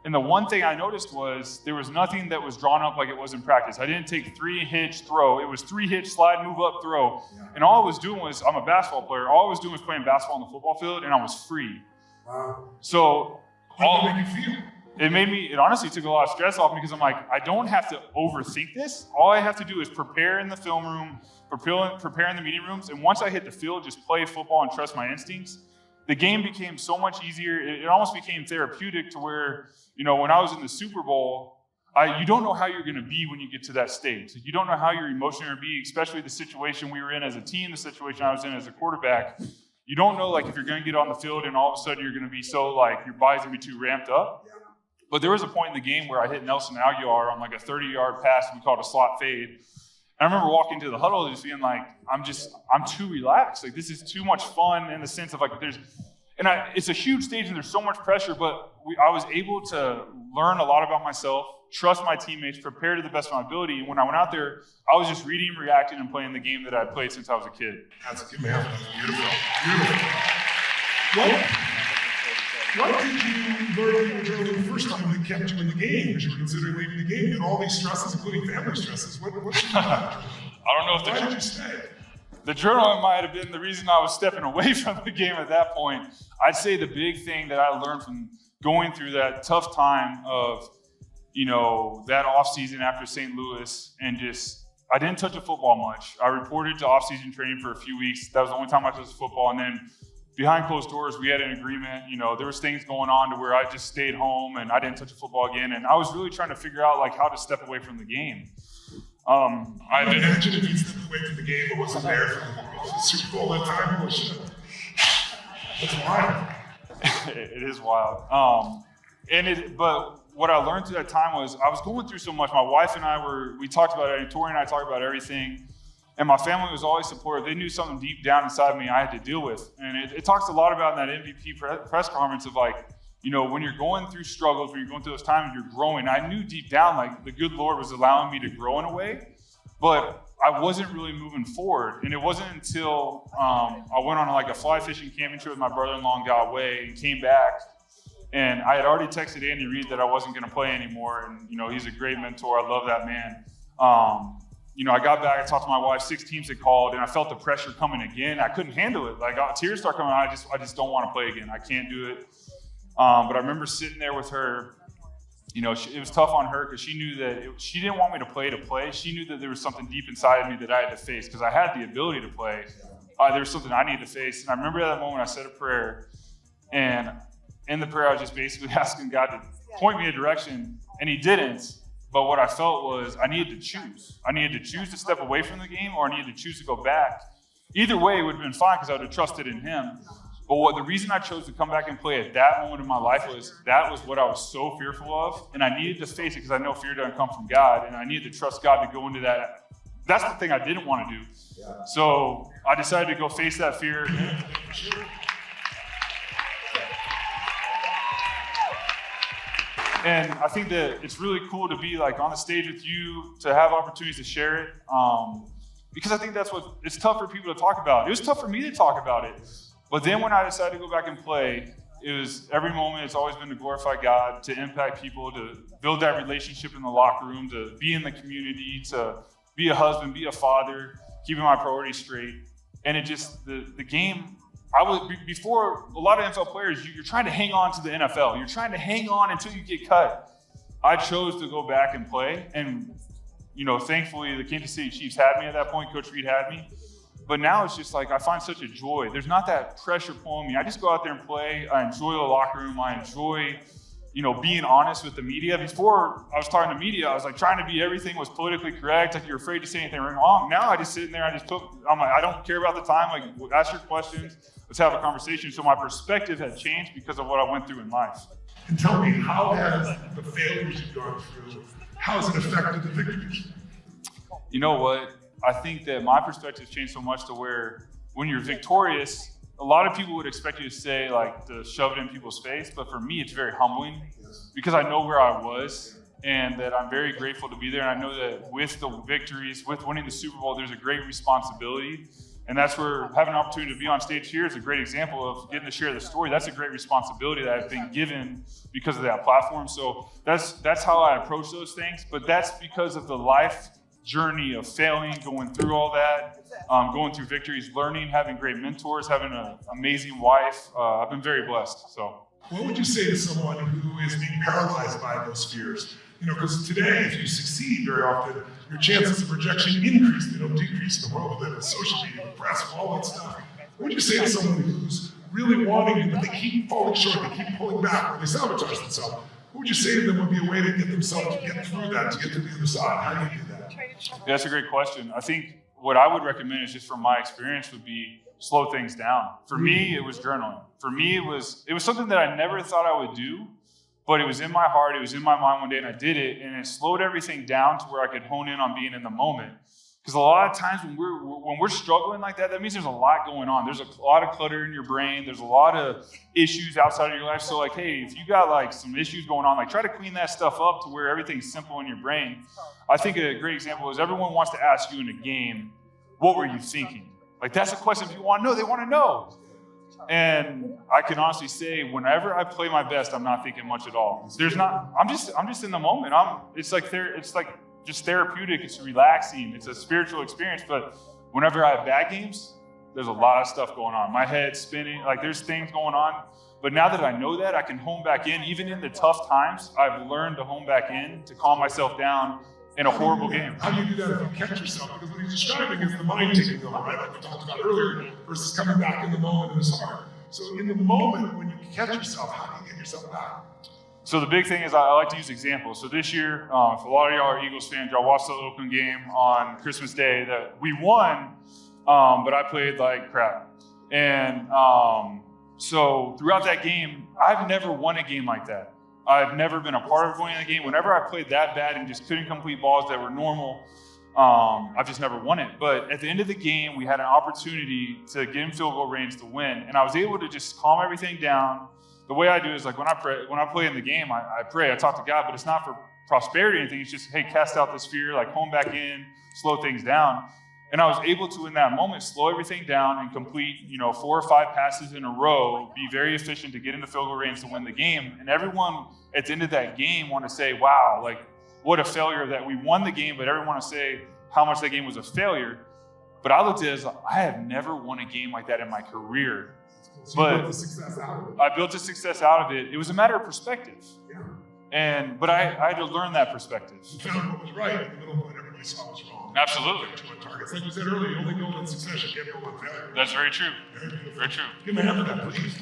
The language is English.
And the one thing I noticed was there was nothing that was drawn up like it was in practice. I didn't take 3 hitch throw. It was 3 hitch slide, move up, throw. And all I was doing was, I'm a basketball player. All I was doing was playing basketball on the football field, and I was free. Wow. So How did it make you feel? it honestly took a lot of stress off me because I'm like, I don't have to overthink this. All I have to do is prepare in the film room, prepare in the meeting rooms. And once I hit the field, just play football and trust my instincts. The game became so much easier. It almost became therapeutic to where, when I was in the Super Bowl, you don't know how you're going to be when you get to that stage. You don't know how your emotion are going to be, especially the situation we were in as a team, the situation I was in as a quarterback. You don't know, if you're going to get on the field and all of a sudden you're going to be so, your body's going to be too ramped up. But there was a point in the game where I hit Nelson Aguilar on, a 30-yard pass we called a slot fade. And I remember walking to the huddle just being like, I'm too relaxed. This is too much fun in the sense of, it's a huge stage and there's so much pressure, but I was able to learn a lot about myself, trust my teammates, prepare to the best of my ability. And when I went out there, I was just reading, reacting, and playing the game that I'd played since I was a kid. That's good, man. Beautiful. What did you learn in your journal the first time that kept you in the game as you were considering leaving the game? You had all these stresses, including family stresses. What did you do? I don't know if Why did you stay? The journal might have been the reason I was stepping away from the game at that point. I'd say the big thing that I learned from going through that tough time of, that offseason after St. Louis and I didn't touch a football much. I reported to off-season training for a few weeks. That was the only time I touched football. And then behind closed doors, we had an agreement. There was things going on to where I just stayed home and I didn't touch a football again. And I was really trying to figure out how to step away from the game. I imagine if you stepped away from the game, it wasn't there for the Super Bowl that time. That's wild. It is wild. But what I learned through that time was I was going through so much. My wife and we talked about it, and Tori and I talked about everything. And my family was always supportive. They knew something deep down inside me I had to deal with. And it talks a lot about in that MVP press conference of when you're going through struggles, when you're going through those times, you're growing. I knew deep down, the good Lord was allowing me to grow in a way, but I wasn't really moving forward. And it wasn't until I went on a fly fishing camping trip with my brother-in-law and got away and came back. And I had already texted Andy Reid that I wasn't going to play anymore. And, he's a great mentor. I love that man. I got back, I talked to my wife, 6 teams had called, and I felt the pressure coming again. I couldn't handle it. Tears start coming out. I just don't want to play again. I can't do it. But I remember sitting there with her. It was tough on her because she knew that she didn't want me to play. She knew that there was something deep inside of me that I had to face because I had the ability to play. There was something I needed to face. And I remember at that moment I said a prayer. And in the prayer, I was just basically asking God to point me a direction. And he didn't. But what I felt was I needed to choose. I needed to choose to step away from the game or I needed to choose to go back. Either way, it would have been fine because I would have trusted in him. But the reason I chose to come back and play at that moment in my life was that was what I was so fearful of. And I needed to face it because I know fear doesn't come from God. And I needed to trust God to go into that. That's the thing I didn't want to do. Yeah. So I decided to go face that fear. And I think that it's really cool to be on the stage with you, to have opportunities to share it. Because I think it's tough for people to talk about. It was tough for me to talk about it. But then when I decided to go back and play, it was every moment it's always been to glorify God, to impact people, to build that relationship in the locker room, to be in the community, to be a husband, be a father, keeping my priorities straight. And it just, the game, before a lot of NFL players, you're trying to hang on to the NFL. You're trying to hang on until you get cut. I chose to go back and play. And, thankfully the Kansas City Chiefs had me at that point. Coach Reid had me. But now it's just I find such a joy. There's not that pressure pulling me. I just go out there and play. I enjoy the locker room. I enjoy, being honest with the media. Before I was talking to media, I was trying to be everything was politically correct. You're afraid to say anything wrong. Now I just sit in there. I don't care about the time. Ask your questions. Let's have a conversation. So my perspective has changed because of what I went through in life. And tell me, how has the failures you've gone through, how has it affected the victories? You know what? I think that my perspective changed so much to where when you're victorious, a lot of people would expect you to say, to shove it in people's face. But for me, it's very humbling because I know where I was and that I'm very grateful to be there. And I know that with the victories, with winning the Super Bowl, there's a great responsibility. And that's where having an opportunity to be on stage here is a great example of getting to share the story. That's a great responsibility that I've been given because of that platform. So that's how I approach those things. But that's because of the life journey of failing, going through all that, going through victories, learning, having great mentors, having an amazing wife. I've been very blessed. So, what would you say to someone who is being paralyzed by those fears? Because today, if you succeed very often, your chances of rejection increase, they don't decrease in the world we live in, social media, the press, all that stuff. What would you say to someone who's really wanting it, but they keep falling short, they keep pulling back, or they sabotage themselves? What would you say to them would be a way to get themselves to get through that, to get to the other side? How do you do that? Yeah, that's a great question. I think what I would recommend is just from my experience would be slow things down. For me, it was journaling. For me, it was something that I never thought I would do, but it was in my heart, it was in my mind one day, and I did it, and it slowed everything down to where I could hone in on being in the moment. Because a lot of times when we're struggling like that, that means there's a lot going on. There's a lot of clutter in your brain. There's a lot of issues outside of your life. So like, hey, if you got like some issues going on, like try to clean that stuff up to where everything's simple in your brain. I think a great example is everyone wants to ask you in a game, what were you thinking? Like that's a question people want to know. They want to know. And I can honestly say, whenever I play my best, I'm not thinking much at all. I'm just in the moment. It's like just therapeutic. It's relaxing. It's a spiritual experience. But whenever I have bad games, there's a lot of stuff going on. My head's spinning. Like there's things going on. But now that I know that, I can hone back in. Even in the tough times, I've learned to hone back in, to calm myself down in a horrible game. How do you do that if you catch yourself? Because what he's describing is the mind taking over, right? Like we talked about earlier, versus coming back in the moment in his heart. So in the moment, when you catch yourself, how do you get yourself back? So the big thing is I like to use examples. So this year, if a lot of y'all are Eagles fans, y'all watched the Oakland game on Christmas Day that we won, but I played like crap. And so throughout that game, I've never won a game like that. I've never been a part of winning a game. Whenever I played that bad and just couldn't complete balls that were normal, I've just never won it. But at the end of the game, we had an opportunity to get in field goal range to win. And I was able to just calm everything down. The way I do is like when I play in the game, I pray, I talk to God, but it's not for prosperity or anything. It's just, hey, cast out this fear, like hone back in, slow things down. And I was able to, in that moment, slow everything down and complete, 4 or 5 passes in a row, be very efficient to get into field goal range to win the game. And everyone at the end of that game want to say, wow, like what a failure that we won the game, but everyone want to say how much that game was a failure. But I looked at it as, I have never won a game like that in my career. So but you built the success out of it. I built a success out of it. It was a matter of perspective. Yeah. But I had to learn that perspective. You found what was right in the middle of what everybody saw was wrong. Absolutely. Targets. Like we said earlier, you only build on success, you can't build on failure. That's very true. Very beautiful. Very true. Give him a hand for that, please.